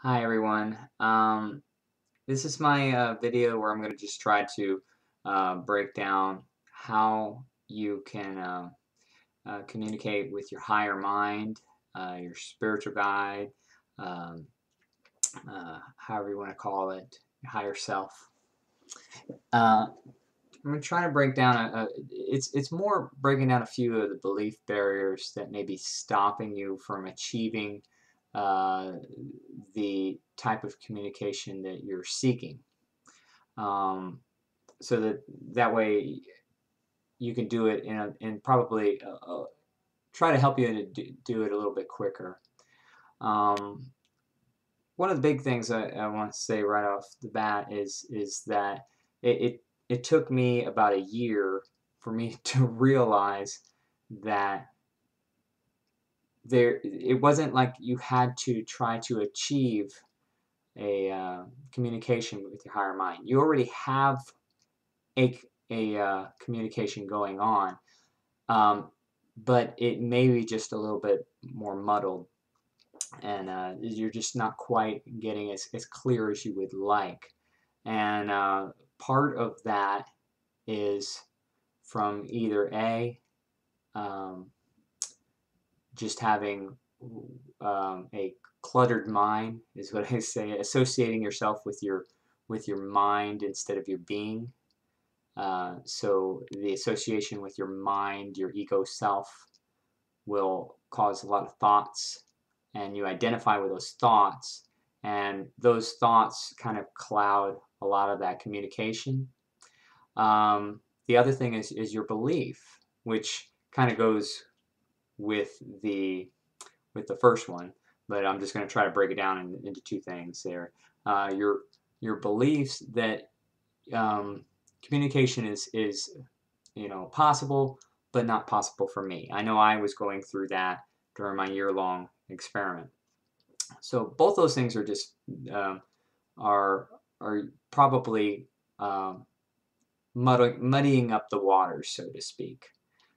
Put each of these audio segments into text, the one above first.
Hi everyone. This is my video where I'm going to just try to break down how you can communicate with your higher mind, your spiritual guide, um, however you want to call it, your higher self. I'm going to try to break down it's more breaking down a few of the belief barriers that may be stopping you from achieving uh, the type of communication that you're seeking. Um, so that way you can do it in probably try to help you to do it a little bit quicker. Um, One of the big things I want to say right off the bat is that it took me about a year for me to realize that it wasn't like you had to try to achieve a communication with your higher mind. You already have a communication going on, um, but it may be just a little bit more muddled, and you're just not quite getting as clear as you would like. And part of that is from either um, just having a cluttered mind is what I say, associating yourself with your mind instead of your being. So the association with your mind, your ego self, will cause a lot of thoughts, and you identify with those thoughts, and those thoughts kind of cloud a lot of that communication. The other thing is your belief, which kind of goes with the first one, but I'm just going to try to break it down into two things there. Your beliefs that communication is possible, but not possible for me. I know I was going through that during my year-long experiment. So both those things are just um, are probably um, muddying up the waters, so to speak,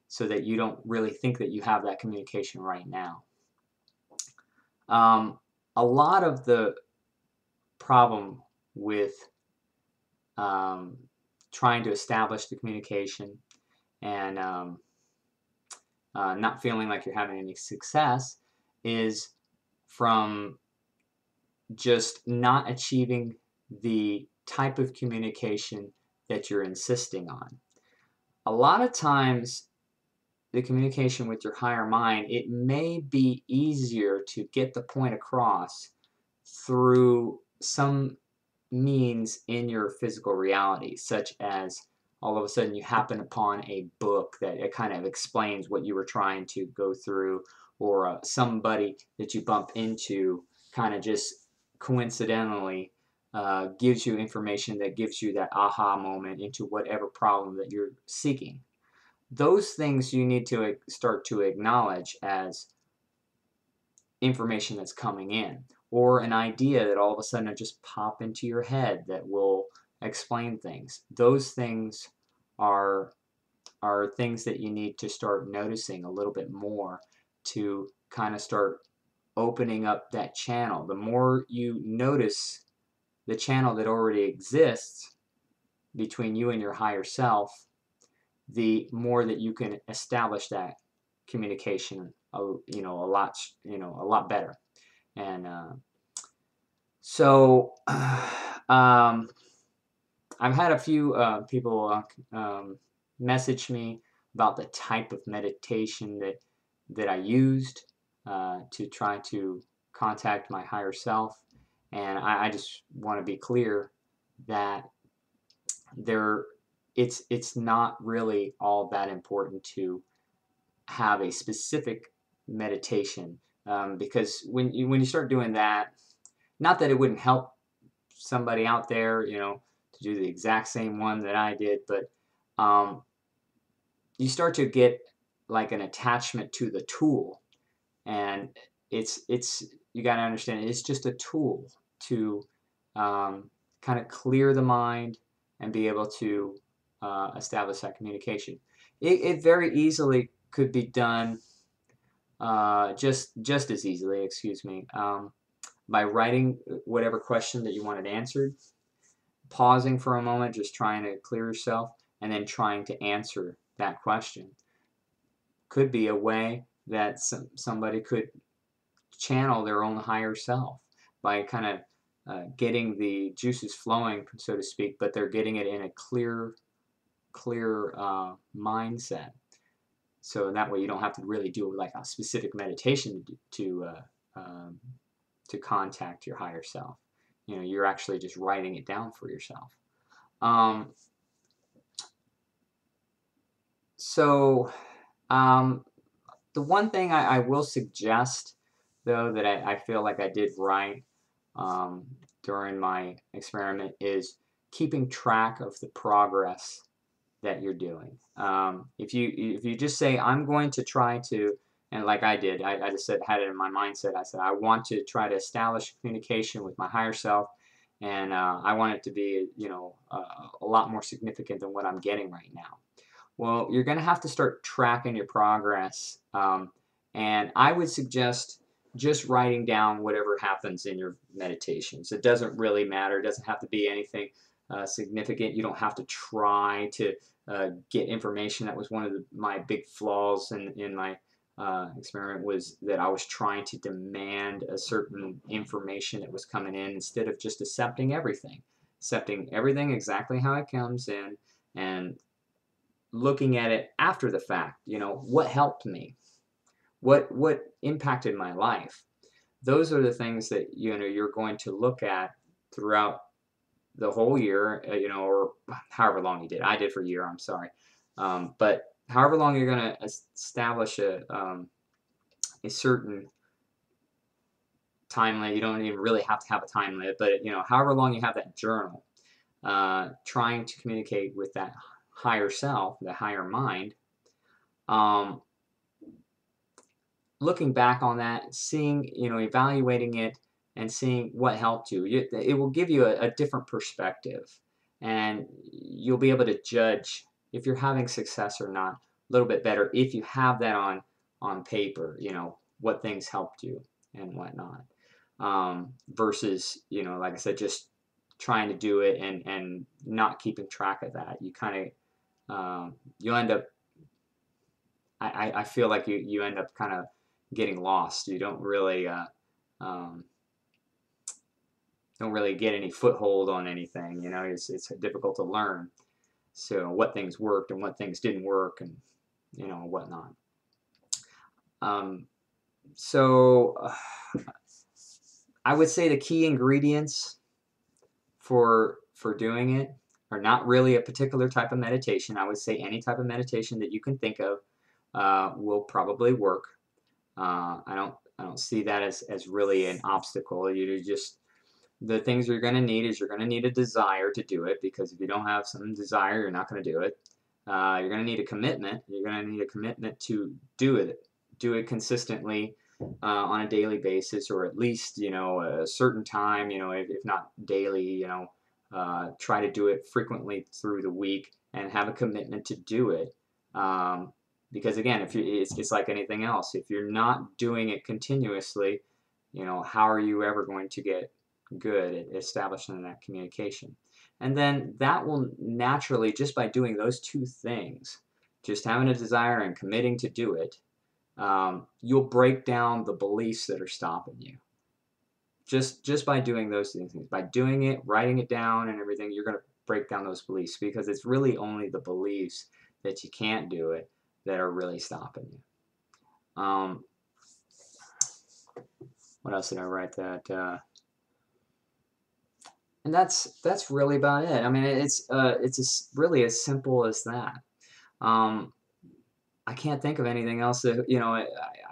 so that you don't really think that you have that communication right now. Um, a lot of the problem with um, trying to establish the communication and not feeling like you're having any success is from just not achieving the type of communication that you're insisting on. A lot of times, the communication with your higher mind, it may be easier to get the point across through some means in your physical reality, such as all of a sudden you happen upon a book that it kind of explains what you were trying to go through, or somebody that you bump into kind of just coincidentally gives you information that gives you that aha moment into whatever problem that you're seeking. Those things you need to start to acknowledge as information that's coming in, or an idea that all of a sudden will just pop into your head that will explain things. Those things are things that you need to start noticing a little bit more to kind of start opening up that channel. The more you notice the channel that already exists between you and your higher self, the more that you can establish that communication, a lot better. And so I've had a few people message me about the type of meditation that I used to try to contact my higher self, and I just want to be clear that there it's not really all that important to have a specific meditation, because when you start doing that, not that it wouldn't help somebody out there, to do the exact same one that I did, but um, you start to get like an attachment to the tool, and it's you got to understand it's just a tool to kind of clear the mind and be able to establish that communication. It very easily could be done just as easily, excuse me, by writing whatever question that you wanted answered, pausing for a moment, just trying to clear yourself, and then trying to answer that question. Could be a way that somebody could channel their own higher self by kind of getting the juices flowing, so to speak, but they're getting it in a clear mindset. So that way you don't have to really do like a specific meditation to contact your higher self. You know, you're actually just writing it down for yourself. The one thing I will suggest, though, that I feel like I did right during my experiment is keeping track of the progress that you're doing. If you just say, I'm going to try to, and like I did, I just had it in my mindset. I said, I want to try to establish communication with my higher self, and I want it to be, you know, a lot more significant than what I'm getting right now. Well, you're going to have to start tracking your progress, and I would suggest just writing down whatever happens in your meditations. It doesn't really matter. It doesn't have to be anything significant. You don't have to try to get information. That was one of my big flaws in my experiment, was that I was trying to demand a certain information that was coming in instead of just accepting everything exactly how it comes in, and looking at it after the fact. You know, what helped me, what impacted my life. Those are the things that, you know, you're going to look at throughout the whole year, you know, or however long you did. I did for a year, I'm sorry. But however long you're going to establish a certain time limit. You don't even really have to have a time limit, but, you know, however long you have that journal, trying to communicate with that higher self, the higher mind, looking back on that, seeing, you know, evaluating it and seeing what helped you. It will give you a different perspective, and you'll be able to judge if you're having success or not a little bit better if you have that on paper, you know, what things helped you and whatnot, versus, you know, like I said, just trying to do it and not keeping track of that. You kind of you'll end up, I feel like you end up kind of getting lost. You don't really get any foothold on anything. You know, it's difficult to learn. So what things worked and what things didn't work, and, you know, whatnot. So I would say the key ingredients for doing it are not really a particular type of meditation. I would say any type of meditation that you can think of will probably work. I don't see that as really an obstacle. You just, the things you're going to need is, you're going to need a desire to do it, because if you don't have some desire, you're not going to do it. You're going to need a commitment. You're going to need a commitment to do it consistently on a daily basis, or at least, you know, a certain time, you know, if not daily, you know, try to do it frequently through the week and have a commitment to do it. Because again, it's like anything else. If you're not doing it continuously, you know, how are you ever going to get good at establishing that communication? And then that will naturally, just by doing those two things, just having a desire and committing to do it, you'll break down the beliefs that are stopping you. Just by doing those things, by doing it, writing it down and everything, you're going to break down those beliefs, because it's really only the beliefs that you can't do it that are really stopping you. What else did I write that? And that's really about it. I mean, it's really as simple as that. I can't think of anything else that, you know,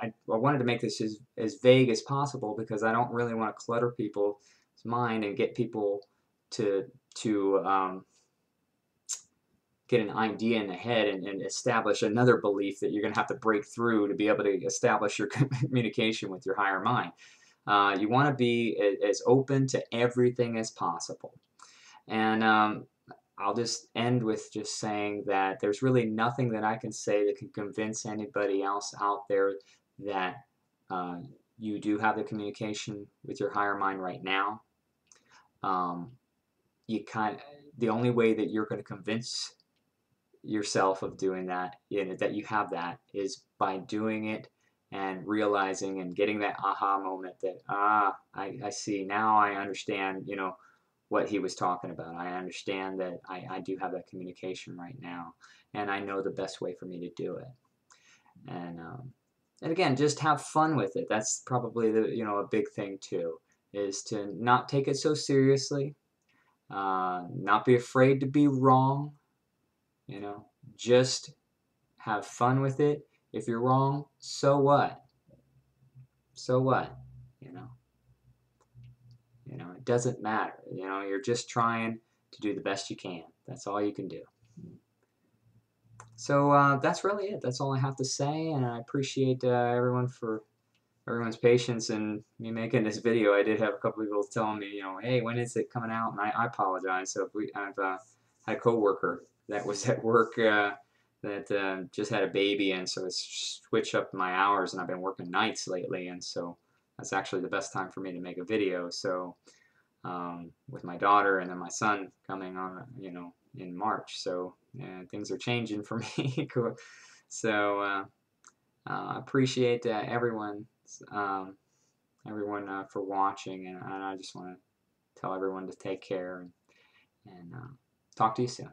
I wanted to make this as vague as possible, because I don't really want to clutter people's mind and get people to get an idea in the head and establish another belief that you're going to have to break through to be able to establish your communication with your higher mind. You want to be as open to everything as possible. And I'll just end with just saying that there's really nothing that I can say that can convince anybody else out there that you do have the communication with your higher mind right now. Um, the only way that you're going to convince yourself of doing that, that you have that, is by doing it and realizing and getting that aha moment that, I see now, I understand, what he was talking about. I understand that I do have that communication right now, and I know the best way for me to do it. And again, just have fun with it. That's probably a big thing too, is to not take it so seriously, not be afraid to be wrong, you know, just have fun with it. If you're wrong, so what? So what? You know, it doesn't matter. You're just trying to do the best you can. That's all you can do. So that's really it. That's all I have to say, and I appreciate everyone's patience in me making this video. I did have a couple of people telling me, hey, when is it coming out? And I apologize. So I've had a coworker that was at work that just had a baby, and so it's switched up my hours, and I've been working nights lately, and so that's actually the best time for me to make a video. So with my daughter and then my son coming on, in March, so things are changing for me. So I appreciate everyone for watching, and I just want to tell everyone to take care and talk to you soon.